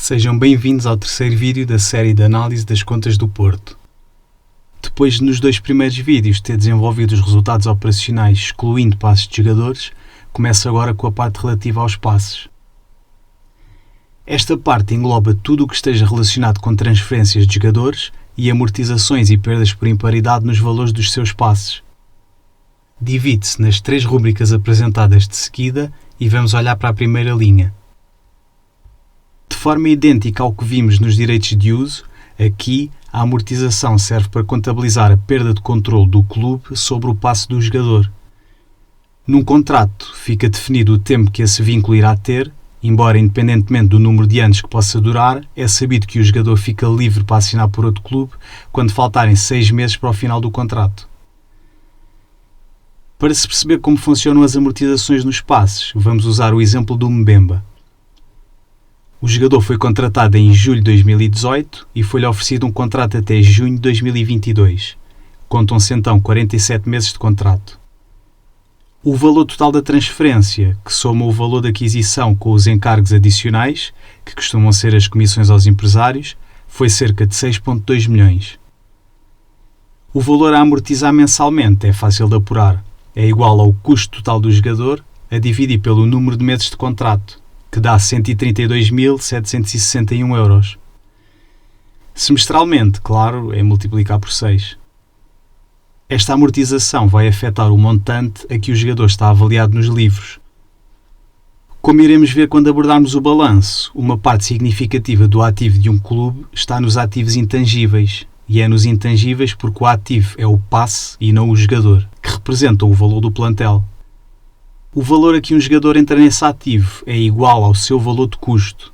Sejam bem-vindos ao terceiro vídeo da série de análise das contas do Porto. Depois de nos dois primeiros vídeos ter desenvolvido os resultados operacionais excluindo passes de jogadores, começo agora com a parte relativa aos passes. Esta parte engloba tudo o que esteja relacionado com transferências de jogadores e amortizações e perdas por imparidade nos valores dos seus passes. Divide-se nas três rúbricas apresentadas de seguida e vamos olhar para a primeira linha. De forma idêntica ao que vimos nos direitos de uso, aqui a amortização serve para contabilizar a perda de controle do clube sobre o passe do jogador. Num contrato fica definido o tempo que esse vínculo irá ter, embora independentemente do número de anos que possa durar, é sabido que o jogador fica livre para assinar por outro clube quando faltarem 6 meses para o final do contrato. Para se perceber como funcionam as amortizações nos passes, vamos usar o exemplo do Mbemba. O jogador foi contratado em julho de 2018 e foi-lhe oferecido um contrato até junho de 2022. Contam-se então 47 meses de contrato. O valor total da transferência, que soma o valor da aquisição com os encargos adicionais, que costumam ser as comissões aos empresários, foi cerca de 6,2 milhões. O valor a amortizar mensalmente é fácil de apurar. É igual ao custo total do jogador a dividir pelo número de meses de contrato, que dá 132.761 euros. Semestralmente, claro, é multiplicar por 6. Esta amortização vai afetar o montante a que o jogador está avaliado nos livros. Como iremos ver quando abordarmos o balanço, uma parte significativa do ativo de um clube está nos ativos intangíveis, e é nos intangíveis porque o ativo é o passe e não o jogador, que representa o valor do plantel. O valor a que um jogador entra nesse ativo é igual ao seu valor de custo.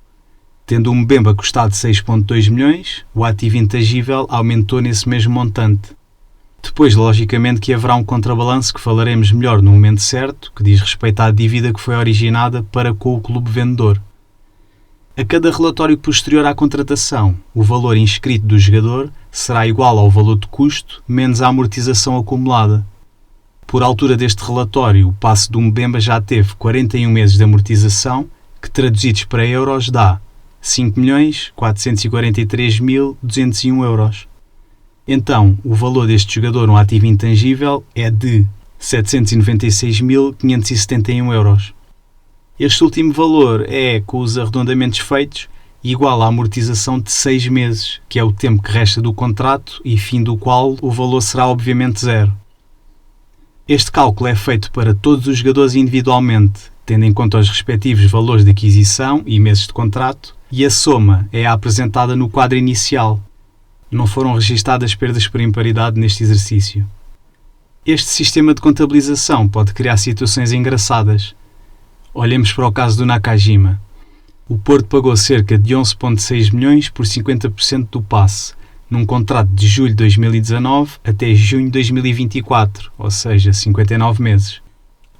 Tendo um Mbemba custado 6,2 milhões, o ativo intangível aumentou nesse mesmo montante. Depois, logicamente, que haverá um contrabalanço que falaremos melhor no momento certo, que diz respeito à dívida que foi originada para com o clube vendedor. A cada relatório posterior à contratação, o valor inscrito do jogador será igual ao valor de custo menos a amortização acumulada. Por altura deste relatório, o passe do Mbemba já teve 41 meses de amortização, que traduzidos para euros dá 5.443.201 euros. Então, o valor deste jogador no ativo intangível é de 796.571 euros. Este último valor é, com os arredondamentos feitos, igual à amortização de 6 meses, que é o tempo que resta do contrato e fim do qual o valor será obviamente zero. Este cálculo é feito para todos os jogadores individualmente, tendo em conta os respectivos valores de aquisição e meses de contrato, e a soma é apresentada no quadro inicial. Não foram registadas perdas por imparidade neste exercício. Este sistema de contabilização pode criar situações engraçadas. Olhemos para o caso do Nakajima. O Porto pagou cerca de 11,6 milhões por 50% do passe, num contrato de julho de 2019 até junho de 2024, ou seja, 59 meses.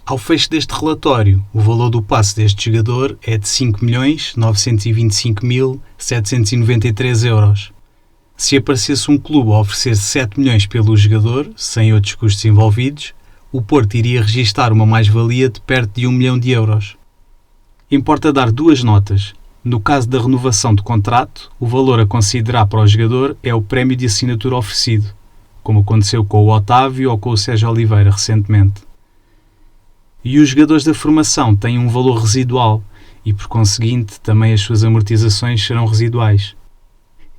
Ao fecho deste relatório, o valor do passe deste jogador é de 5.925.793 euros. Se aparecesse um clube a oferecer 7 milhões pelo jogador, sem outros custos envolvidos, o Porto iria registar uma mais-valia de perto de 1 milhão de euros. Importa dar duas notas. No caso da renovação de contrato, o valor a considerar para o jogador é o prémio de assinatura oferecido, como aconteceu com o Otávio ou com o Sérgio Oliveira recentemente. E os jogadores da formação têm um valor residual e, por conseguinte, também as suas amortizações serão residuais.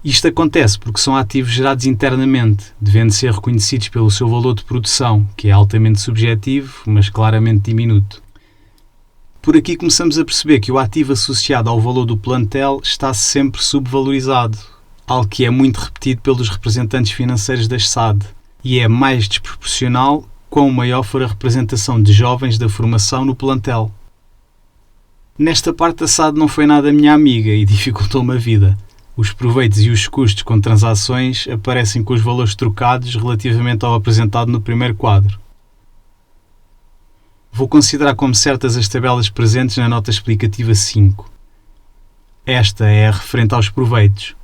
Isto acontece porque são ativos gerados internamente, devendo ser reconhecidos pelo seu valor de produção, que é altamente subjetivo, mas claramente diminuto. Por aqui começamos a perceber que o ativo associado ao valor do plantel está sempre subvalorizado, algo que é muito repetido pelos representantes financeiros das SAD, e é mais desproporcional quão maior for a representação de jovens da formação no plantel. Nesta parte a SAD não foi nada minha amiga e dificultou-me a vida. Os proveitos e os custos com transações aparecem com os valores trocados relativamente ao apresentado no primeiro quadro. Vou considerar como certas as tabelas presentes na nota explicativa 5. Esta é a referente aos proveitos.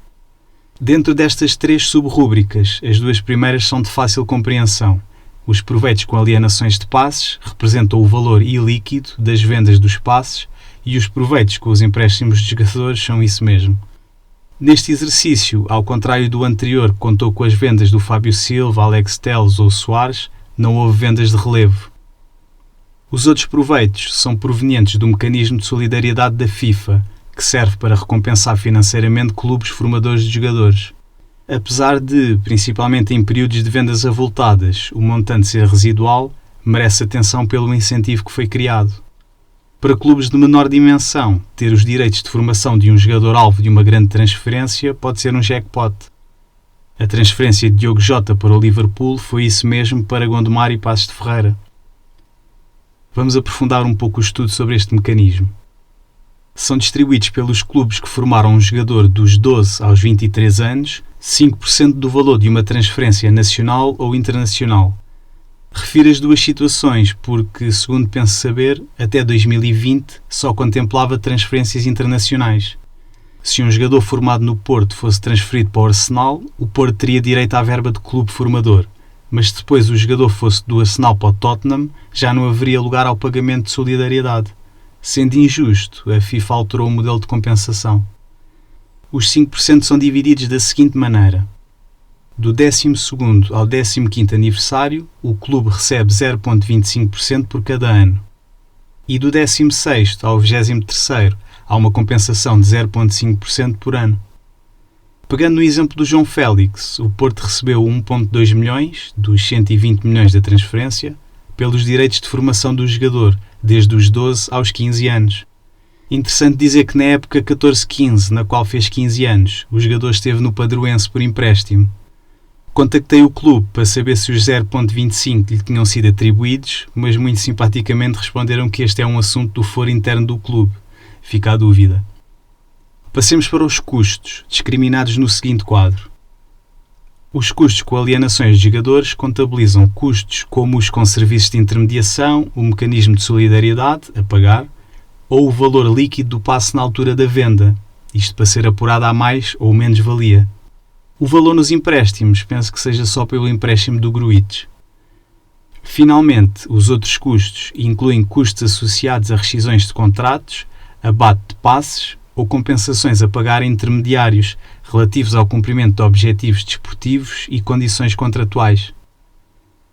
Dentro destas três subrúbricas, as duas primeiras são de fácil compreensão. Os proveitos com alienações de passes representam o valor ilíquido das vendas dos passes e os proveitos com os empréstimos de jogadores são isso mesmo. Neste exercício, ao contrário do anterior que contou com as vendas do Fábio Silva, Alex Telles ou Soares, não houve vendas de relevo. Os outros proveitos são provenientes do mecanismo de solidariedade da FIFA, que serve para recompensar financeiramente clubes formadores de jogadores. Apesar de, principalmente em períodos de vendas avultadas, o montante ser residual, merece atenção pelo incentivo que foi criado. Para clubes de menor dimensão, ter os direitos de formação de um jogador-alvo de uma grande transferência pode ser um jackpot. A transferência de Diogo Jota para o Liverpool foi isso mesmo para Gondomar e Passos de Ferreira. Vamos aprofundar um pouco o estudo sobre este mecanismo. São distribuídos pelos clubes que formaram um jogador dos 12 aos 23 anos 5% do valor de uma transferência nacional ou internacional. Refiro as duas situações porque, segundo penso saber, até 2020 só contemplava transferências internacionais. Se um jogador formado no Porto fosse transferido para o Arsenal, o Porto teria direito à verba de clube formador, mas se depois o jogador fosse do Arsenal para o Tottenham, já não haveria lugar ao pagamento de solidariedade. Sendo injusto, a FIFA alterou o modelo de compensação. Os 5% são divididos da seguinte maneira. Do 12º ao 15º aniversário, o clube recebe 0,25% por cada ano. E do 16º ao 23º, há uma compensação de 0,5% por ano. Pegando no exemplo do João Félix, o Porto recebeu 1,2 milhões, dos 120 milhões da transferência, pelos direitos de formação do jogador, desde os 12 aos 15 anos. Interessante dizer que na época 14-15, na qual fez 15 anos, o jogador esteve no Padroense por empréstimo. Contactei o clube para saber se os 0,25 lhe tinham sido atribuídos, mas muito simpaticamente responderam que este é um assunto do foro interno do clube. Fica a dúvida. Passemos para os custos, discriminados no seguinte quadro. Os custos com alienações de jogadores contabilizam custos como os com serviços de intermediação, o mecanismo de solidariedade, a pagar, ou o valor líquido do passe na altura da venda, isto para ser apurado à mais ou menos valia. O valor nos empréstimos penso que seja só pelo empréstimo do Gruitch. Finalmente, os outros custos incluem custos associados a rescisões de contratos, abate de passes ou compensações a pagar a intermediários relativos ao cumprimento de objetivos desportivos e condições contratuais.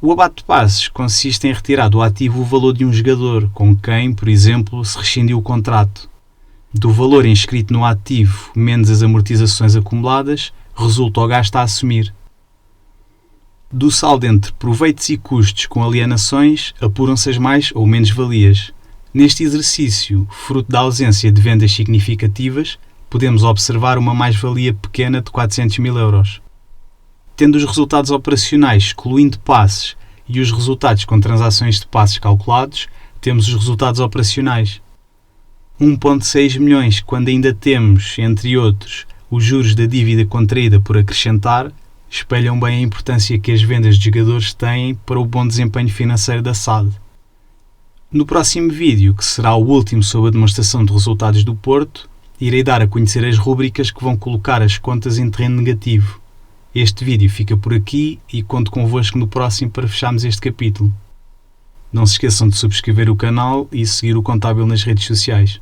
O abate de passes consiste em retirar do ativo o valor de um jogador com quem, por exemplo, se rescindiu o contrato. Do valor inscrito no ativo menos as amortizações acumuladas, resulta o gasto a assumir. Do saldo entre proveitos e custos com alienações, apuram-se as mais ou menos valias. Neste exercício, fruto da ausência de vendas significativas, podemos observar uma mais-valia pequena de 400 mil euros. Tendo os resultados operacionais excluindo passes e os resultados com transações de passes calculados, temos os resultados operacionais. 1,6 milhões quando ainda temos, entre outros, os juros da dívida contraída por acrescentar, espelham bem a importância que as vendas de jogadores têm para o bom desempenho financeiro da SAD. No próximo vídeo, que será o último sobre a demonstração de resultados do Porto, irei dar a conhecer as rúbricas que vão colocar as contas em terreno negativo. Este vídeo fica por aqui e conto convosco no próximo para fecharmos este capítulo. Não se esqueçam de subscrever o canal e seguir o Contábil nas redes sociais.